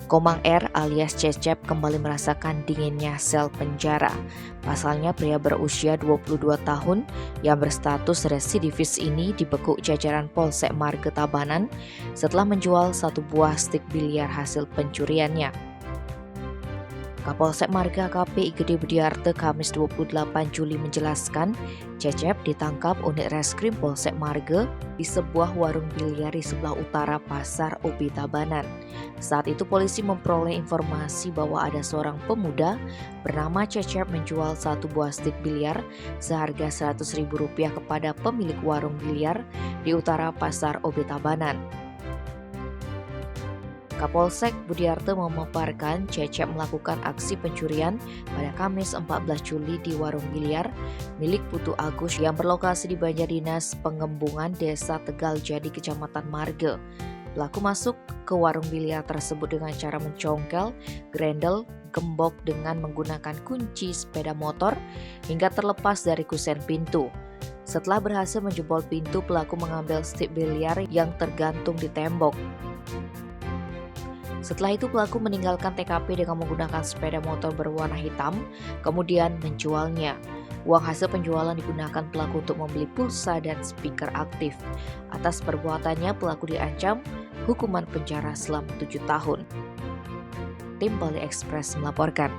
Komang R alias Cecep kembali merasakan dinginnya sel penjara. Pasalnya pria berusia 22 tahun yang berstatus residivis ini dibekuk jajaran Polsek Marga Tabanan setelah menjual satu buah stik biliar hasil pencuriannya. Kapolsek Marga AKP Igede Budiarte Kamis 28 Juli menjelaskan, Cecep ditangkap unit reskrim Polsek Marga di sebuah warung biliar di sebelah utara Pasar Ubi Tabanan. Saat itu polisi memperoleh informasi bahwa ada seorang pemuda bernama Cecep menjual satu buah stik biliar seharga Rp100.000 kepada pemilik warung biliar di utara Pasar Ubi Tabanan. Kapolsek Budiarte memaparkan Cecep melakukan aksi pencurian pada Kamis 14 Juli di warung biliar milik Putu Agus yang berlokasi di Banjardinas Pengembungan Desa Tegal Jadi, Kecamatan Marga. Pelaku masuk ke warung biliar tersebut dengan cara mencongkel, grendel, gembok dengan menggunakan kunci sepeda motor hingga terlepas dari kusen pintu. Setelah berhasil menjebol pintu, pelaku mengambil stik biliar yang tergantung di tembok. Setelah itu pelaku meninggalkan TKP dengan menggunakan sepeda motor berwarna hitam, kemudian menjualnya. Uang hasil penjualan digunakan pelaku untuk membeli pulsa dan speaker aktif. Atas perbuatannya pelaku diancam hukuman penjara selama 7 tahun. Tim Bali Express melaporkan.